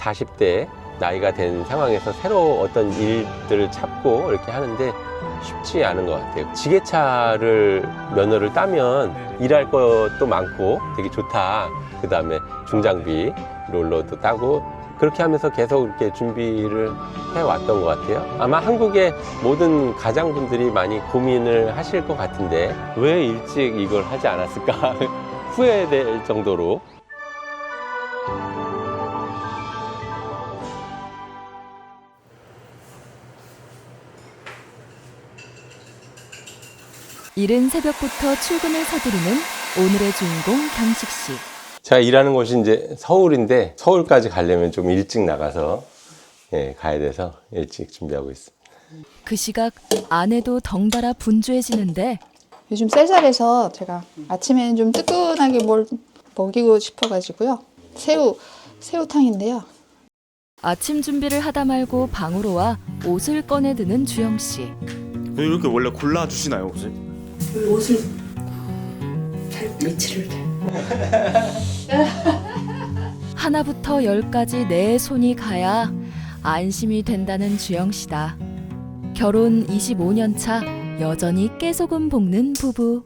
40대 나이가 된 상황에서 새로 어떤 일들을 찾고 이렇게 하는데 쉽지 않은 것 같아요. 지게차를 면허를 따면 일할 것도 많고 되게 좋다. 그 다음에 중장비 롤러도 따고 그렇게 하면서 계속 이렇게 준비를 해왔던 것 같아요. 아마 한국의 모든 가장분들이 많이 고민을 하실 것 같은데 왜 일찍 이걸 하지 않았을까 후회될 정도로. 이른 새벽부터 출근을 서두르는 오늘의 주인공 경식 씨. 제가 일하는 곳이 이제 서울인데 서울까지 가려면 좀 일찍 나가서 가야 돼서 일찍 준비하고 있습니다. 그 시각 아내도 덩달아 분주해지는데 요즘 쌀쌀해서 제가 아침에는 좀 뜨끈하게 뭘 먹이고 싶어가지고요. 새우탕인데요. 아침 준비를 하다 말고 방으로 와 옷을 꺼내드는 주영 씨. 이렇게 원래 골라주시나요, 옷을? 옷을 잘 매치를 하나부터 10까지 내 손이 가야 안심이 된다는 주영 씨다. 결혼 25년 차 여전히 깨소금 볶는 부부.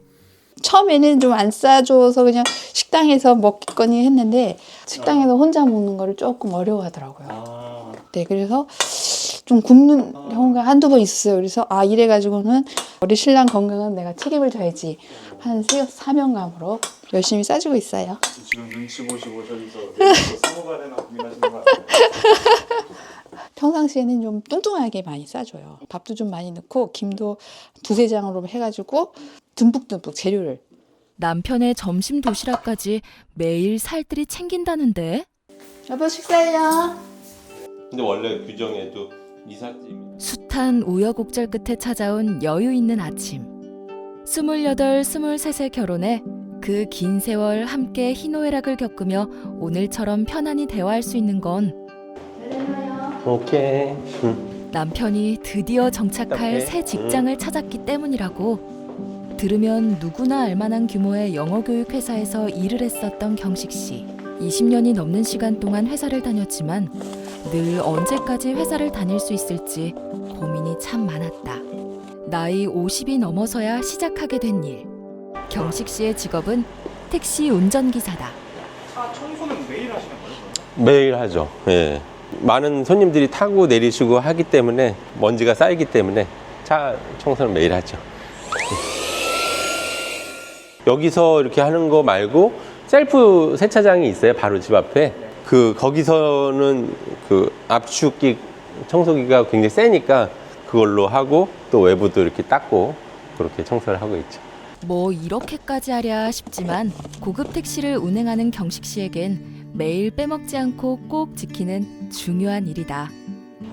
처음에는 좀 안 싸줘서 그냥 식당에서 먹겠거니 했는데 식당에서 혼자 먹는 거를 조금 어려워하더라고요. 네, 그래서 좀 굶는 경우가 한두 번 있었어요. 그래서 이래가지고는 우리 신랑 건강은 내가 책임을 져야지 하는 사명감으로 열심히 싸주고 있어요. 지금 눈치 보시고 저기서 사모가래나 고민하시는 거 같아요. 평상시에는 좀 뚱뚱하게 많이 싸줘요. 밥도 좀 많이 넣고 김도 두세 장으로 해가지고 듬뿍듬뿍 재료를. 남편의 점심 도시락까지 매일 살뜰히 챙긴다는데 여보 식사해요. 근데 원래 규정에도 이삿짐. 숱한 우여곡절 끝에 찾아온 여유 있는 아침. 28, 23세 결혼해 그 긴 세월 함께 희노애락을 겪으며 오늘처럼 편안히 대화할 수 있는 건 오케이. 남편이 드디어 정착할 오케이. 새 직장을 찾았기 때문이라고. 들으면 누구나 알만한 규모의 영어교육 회사에서 일을 했었던 경식 씨. 20년이 넘는 시간 동안 회사를 다녔지만 늘 언제까지 회사를 다닐 수 있을지 고민이 참 많았다. 나이 50이 넘어서야 시작하게 된 일. 경식 씨의 직업은 택시 운전기사다. 차 청소는 매일 하시는 거예요? 매일 하죠. 예. 많은 손님들이 타고 내리시고 하기 때문에 먼지가 쌓이기 때문에 차 청소는 매일 하죠. 여기서 이렇게 하는 거 말고 셀프 세차장이 있어요. 바로 집 앞에. 거기서는 압축기 청소기가 굉장히 세니까 그걸로 하고 또 외부도 이렇게 닦고 그렇게 청소를 하고 있죠. 뭐 이렇게까지 하랴 싶지만 고급 택시를 운행하는 경식 씨에겐 매일 빼먹지 않고 꼭 지키는 중요한 일이다.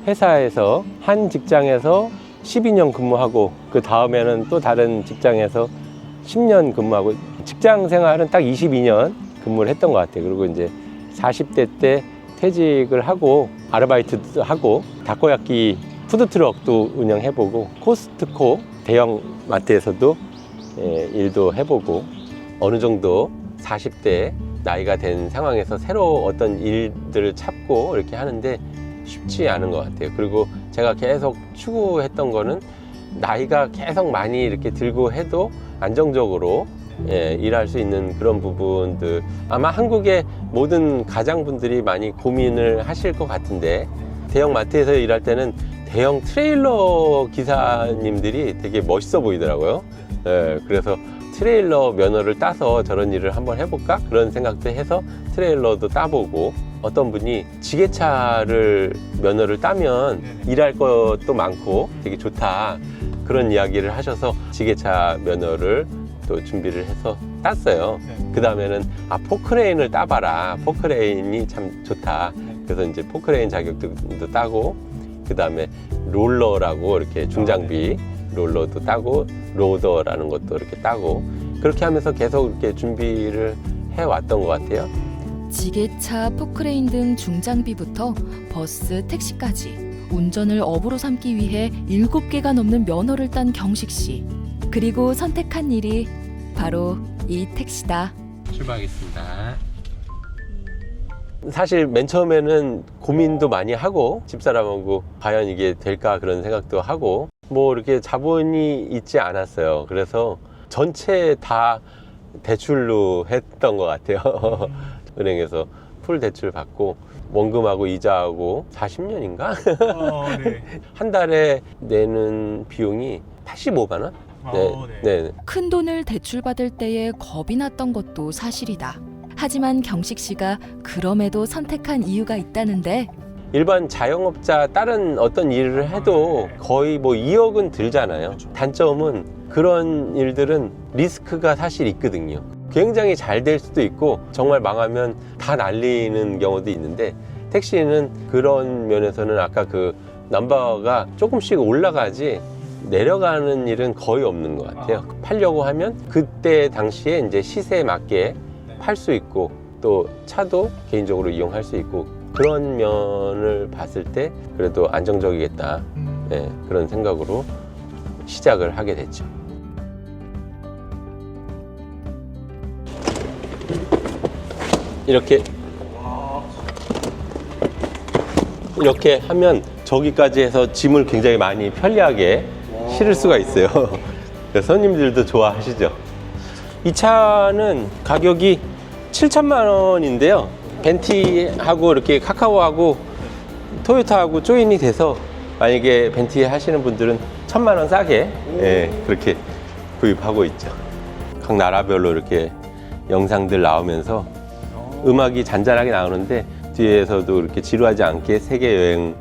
회사에서 한 직장에서 12년 근무하고 그 다음에는 또 다른 직장에서 10년 근무하고 직장 생활은 딱 22년 근무를 했던 것 같아요. 그리고 이제 40대 때 퇴직을 하고 아르바이트도 하고 다코야끼 푸드트럭도 운영해보고 코스트코 대형 마트에서도 일도 해보고 어느 정도 40대 나이가 된 상황에서 새로 어떤 일들을 찾고 이렇게 하는데 쉽지 않은 것 같아요. 그리고 제가 계속 추구했던 거는 나이가 계속 많이 이렇게 들고 해도 안정적으로 일할 수 있는 그런 부분들. 아마 한국의 모든 가장분들이 많이 고민을 하실 것 같은데 대형 마트에서 일할 때는 대형 트레일러 기사님들이 되게 멋있어 보이더라고요. 그래서 트레일러 면허를 따서 저런 일을 한번 해볼까? 그런 생각도 해서 트레일러도 따보고 어떤 분이 지게차를 면허를 따면 일할 것도 많고 되게 좋다. 그런 이야기를 하셔서 지게차 면허를 또 준비를 해서 땄어요. 그 다음에는 포크레인을 따봐라. 포크레인이 참 좋다. 그래서 이제 포크레인 자격증도 따고 그 다음에 롤러라고 이렇게 중장비 롤러도 따고 로더라는 것도 이렇게 따고 그렇게 하면서 계속 이렇게 준비를 해왔던 것 같아요. 지게차, 포크레인 등 중장비부터 버스, 택시까지 운전을 업으로 삼기 위해 7개가 넘는 면허를 딴 경식 씨. 그리고 선택한 일이 바로 이 택시다. 출발하겠습니다. 사실 맨 처음에는 고민도 많이 하고 집사람하고 과연 이게 될까 그런 생각도 하고 뭐 이렇게 자본이 있지 않았어요. 그래서 전체 다 대출로 했던 것 같아요. 은행에서 풀 대출 받고 원금하고 이자하고 40년인가? 네. 한 달에 내는 비용이 85만 원? 네. 큰 돈을 대출받을 때에 겁이 났던 것도 사실이다. 하지만 경식 씨가 그럼에도 선택한 이유가 있다는데 일반 자영업자 다른 어떤 일을 해도 거의 뭐 2억은 들잖아요. 단점은 그런 일들은 리스크가 사실 있거든요. 굉장히 잘 될 수도 있고 정말 망하면 다 날리는 경우도 있는데 택시는 그런 면에서는 아까 그 넘버가 조금씩 올라가지 내려가는 일은 거의 없는 것 같아요. 팔려고 하면 그때 당시에 이제 시세에 맞게 팔 수 있고 또 차도 개인적으로 이용할 수 있고 그런 면을 봤을 때 그래도 안정적이겠다. 네, 그런 생각으로 시작을 하게 됐죠. 이렇게 하면 저기까지 해서 짐을 굉장히 많이 편리하게 실을 수가 있어요. 손님들도 좋아하시죠. 이 차는 가격이 7천만 원인데요. 벤티하고 이렇게 카카오하고 토요타하고 조인이 돼서 만약에 벤티 하시는 분들은 1,000만 원 싸게 그렇게 구입하고 있죠. 각 나라별로 이렇게 영상들 나오면서 음악이 잔잔하게 나오는데 뒤에서도 이렇게 지루하지 않게 세계 여행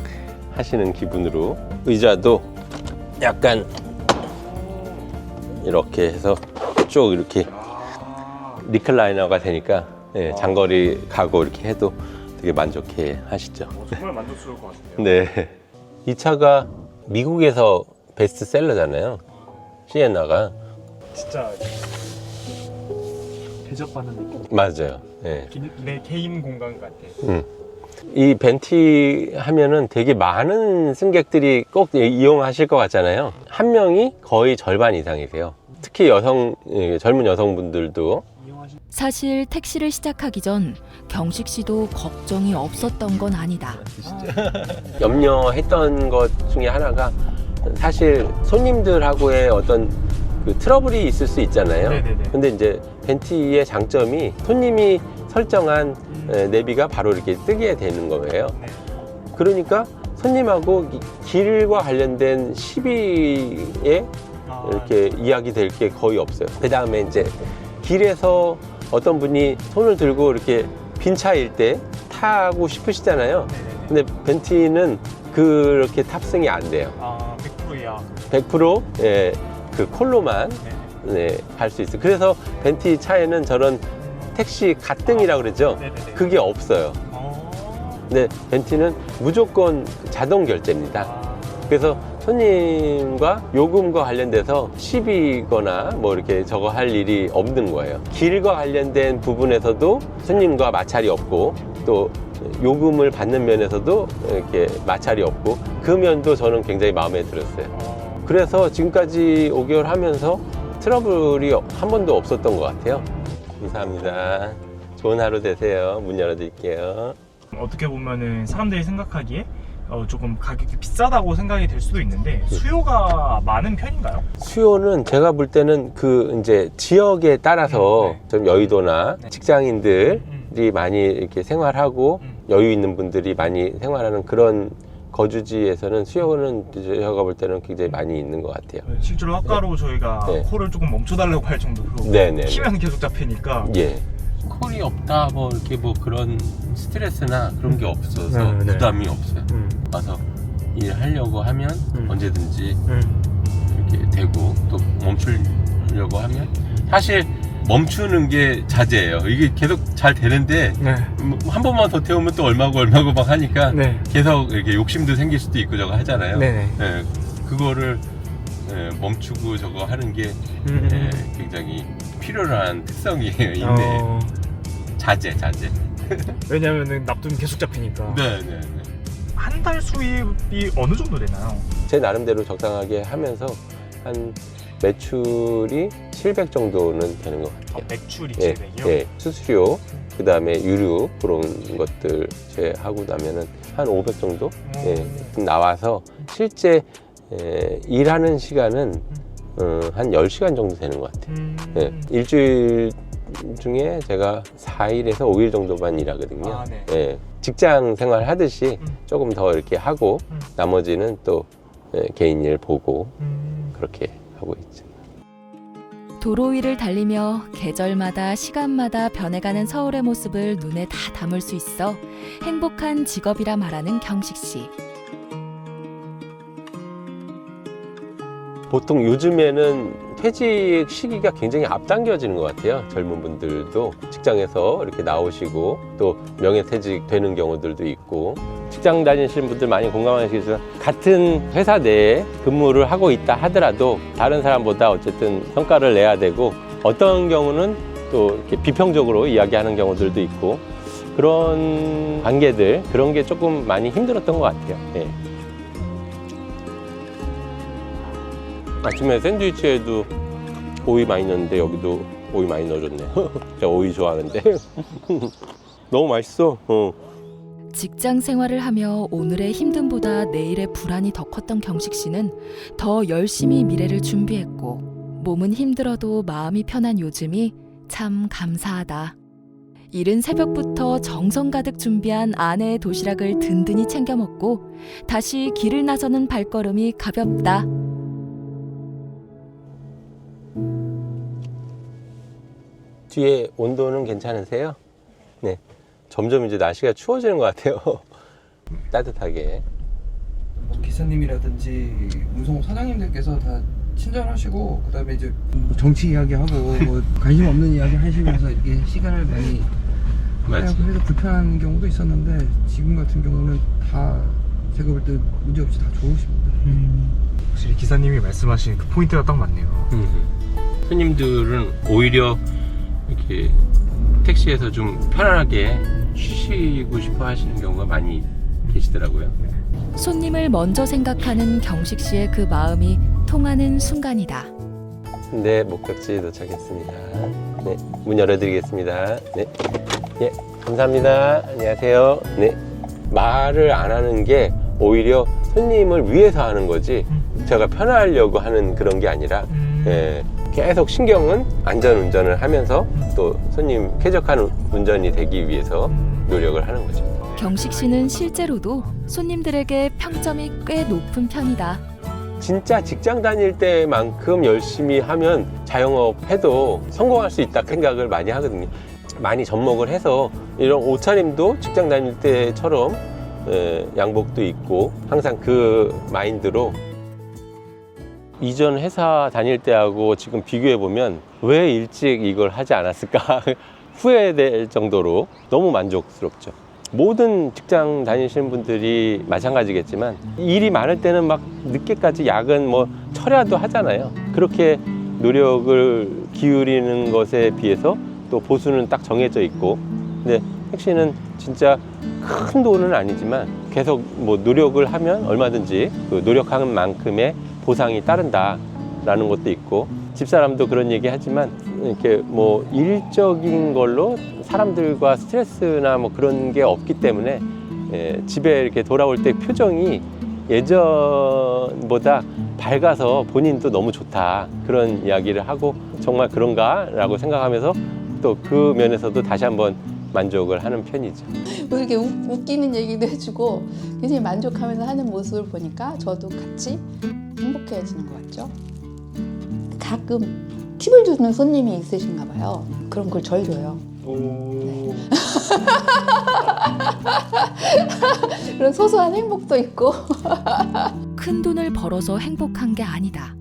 하시는 기분으로 의자도 약간 이렇게 해서 쭉 이렇게 리클라이너가 되니까 장거리 가고 이렇게 해도 되게 만족해 하시죠. 정말 만족스러울 것 같은데요. 네. 이 차가 미국에서 베스트셀러잖아요. 시에나가. 진짜 대접받는 느낌. 맞아요. 네. 내 개인 공간 같아. 이 벤티 하면은 되게 많은 승객들이 꼭 이용하실 것 같잖아요. 한 명이 거의 절반 이상이세요. 특히 젊은 여성분들도. 사실 택시를 시작하기 전 경식 씨도 걱정이 없었던 건 아니다. 염려했던 것 중에 하나가 사실 손님들하고의 어떤 그 트러블이 있을 수 있잖아요. 네네네. 근데 이제 벤티의 장점이 손님이 설정한 내비가 바로 이렇게 뜨게 되는 거예요. 네. 그러니까 손님하고 길과 관련된 시비에 이렇게 이야기될 게 거의 없어요. 그 다음에 이제 길에서 어떤 분이 손을 들고 이렇게 빈 차일 때 타고 싶으시잖아요. 근데 벤티는 그렇게 탑승이 안 돼요. 100%야. 100% 그 콜로만 갈 수 있어요. 그래서 벤티 차에는 저런 택시 가등이라고 그러죠. 네네네. 그게 없어요. 근데 벤티는 무조건 자동 결제입니다. 그래서 손님과 요금과 관련돼서 시비거나 뭐 이렇게 저거 할 일이 없는 거예요. 길과 관련된 부분에서도 손님과 마찰이 없고 또 요금을 받는 면에서도 이렇게 마찰이 없고 그 면도 저는 굉장히 마음에 들었어요. 그래서 지금까지 5개월 하면서 트러블이 한 번도 없었던 것 같아요. 감사합니다. 좋은 하루 되세요. 문 열어드릴게요. 어떻게 보면은 사람들이 생각하기에 조금 가격이 비싸다고 생각이 될 수도 있는데 수요가 많은 편인가요? 수요는 제가 볼 때는 그 이제 지역에 따라서 좀 여의도나 직장인들이 많이 이렇게 생활하고 여유 있는 분들이 많이 생활하는 그런 거주지에서는 수요는 제가 볼 때는 굉장히 많이 있는 것 같아요. 실제로 아까로 저희가 콜을 조금 멈춰달라고 할 정도로 키면 계속 잡히니까 예. 콜이 없다 뭐 이렇게 뭐 그런 스트레스나 그런 게 없어서 부담이 없어요. 와서 일하려고 하면 언제든지 이렇게 되고 또 멈추려고 하면 사실 멈추는 게 자제예요. 이게 계속 잘 되는데 한 번만 더 태우면 또 얼마고 막 하니까 계속 이렇게 욕심도 생길 수도 있고 저거 하잖아요. 그거를 멈추고 저거 하는 게 굉장히 필요한 특성이에요. 인내에. 자제. 왜냐면은 납두면 계속 잡히니까. 네네. 한 달 수입이 어느 정도 되나요? 제 나름대로 적당하게 하면서 한 매출이 700 정도는 되는 것 같아요. 매출이 예, 700이요? 예. 수수료 그 다음에 유류 그런 것들 제하고 나면은 한 500 정도 나와서 실제 일하는 시간은 한 10시간 정도 되는 것 같아요. 일주일 중에 제가 4일에서 5일 정도만 일하거든요. 직장 생활 하듯이 조금 더 이렇게 하고 나머지는 또 개인 일 보고 그렇게 하고 있죠. 도로 위를 달리며 계절마다 시간마다 변해가는 서울의 모습을 눈에 다 담을 수 있어 행복한 직업이라 말하는 경식 씨. 보통 요즘에는 퇴직 시기가 굉장히 앞당겨지는 것 같아요. 젊은 분들도 직장에서 이렇게 나오시고 또 명예퇴직 되는 경우들도 있고, 직장 다니시는 분들 많이 공감하시겠지만 같은 회사 내에 근무를 하고 있다 하더라도 다른 사람보다 어쨌든 성과를 내야 되고, 어떤 경우는 또 이렇게 비평적으로 이야기하는 경우들도 있고, 그런 관계들, 그런 게 조금 많이 힘들었던 것 같아요. 예. 아침에 샌드위치에도 오이 많이 넣었는데 여기도 오이 많이 넣어줬네. 제가 오이 좋아하는데. 너무 맛있어. 직장 생활을 하며 오늘의 힘듦보다 내일의 불안이 더 컸던 경식 씨는 더 열심히 미래를 준비했고, 몸은 힘들어도 마음이 편한 요즘이 참 감사하다. 이른 새벽부터 정성 가득 준비한 아내의 도시락을 든든히 챙겨 먹고 다시 길을 나서는 발걸음이 가볍다. 뒤에 온도는 괜찮으세요? 네. 점점 이제 날씨가 추워지는 것 같아요. 따뜻하게. 기사님이라든지 운송 사장님들께서 다 친절하시고, 그다음에 이제 정치 이야기하고 뭐 관심 없는 이야기 하시면서 이렇게 시간을 많이 맞지. 해서 불편한 경우도 있었는데, 지금 같은 경우는 다 제가 볼 때 문제 없이 다 좋으십니다. 확실히 기사님이 말씀하신 그 포인트가 딱 맞네요. 손님들은 오히려 이렇게 택시에서 좀 편안하게 쉬시고 싶어 하시는 경우가 많이 계시더라고요. 손님을 먼저 생각하는 경식 씨의 그 마음이 통하는 순간이다. 네, 목적지 도착했습니다. 네, 문 열어드리겠습니다. 네, 예, 감사합니다. 안녕하세요. 네, 말을 안 하는 게 오히려 손님을 위해서 하는 거지, 제가 편하려고 하는 그런 게 아니라, 예, 계속 신경은 안전 운전을 하면서 또 손님 쾌적한 운전이 되기 위해서 노력을 하는 거죠. 경식 씨는 실제로도 손님들에게 평점이 꽤 높은 편이다. 진짜 직장 다닐 때만큼 열심히 하면 자영업 해도 성공할 수 있다 생각을 많이 하거든요. 많이 접목을 해서 이런 옷차림도 직장 다닐 때처럼 양복도 입고 항상 그 마인드로, 이전 회사 다닐 때하고 지금 비교해 보면 왜 일찍 이걸 하지 않았을까 후회될 정도로 너무 만족스럽죠. 모든 직장 다니시는 분들이 마찬가지겠지만 일이 많을 때는 막 늦게까지 야근 뭐 철야도 하잖아요. 그렇게 노력을 기울이는 것에 비해서 또 보수는 딱 정해져 있고, 근데 택시는 진짜 큰 돈은 아니지만 계속 뭐 노력을 하면 얼마든지 그 노력하는 만큼의 보상이 따른다라는 것도 있고, 집사람도 그런 얘기 하지만 이렇게 뭐 일적인 걸로 사람들과 스트레스나 뭐 그런 게 없기 때문에 집에 이렇게 돌아올 때 표정이 예전보다 밝아서 본인도 너무 좋다, 그런 이야기를 하고, 정말 그런가 라고 생각하면서 또 그 면에서도 다시 한번 만족을 하는 편이죠. 뭐 이렇게 웃기는 얘기도 해주고 굉장히 만족하면서 하는 모습을 보니까 저도 같이 행복해지는 것 같죠. 가끔 팁을 주는 손님이 있으신가 봐요. 그럼 그걸 절 줘요. 네. 그런 소소한 행복도 있고. 큰 돈을 벌어서 행복한 게 아니다.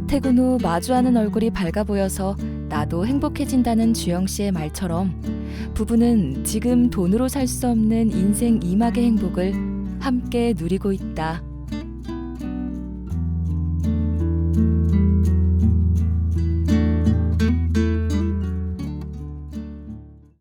퇴근 후 마주하는 얼굴이 밝아 보여서 나도 행복해진다는 주영 씨의 말처럼 부부는 지금 돈으로 살 수 없는 인생 이막의 행복을 함께 누리고 있다.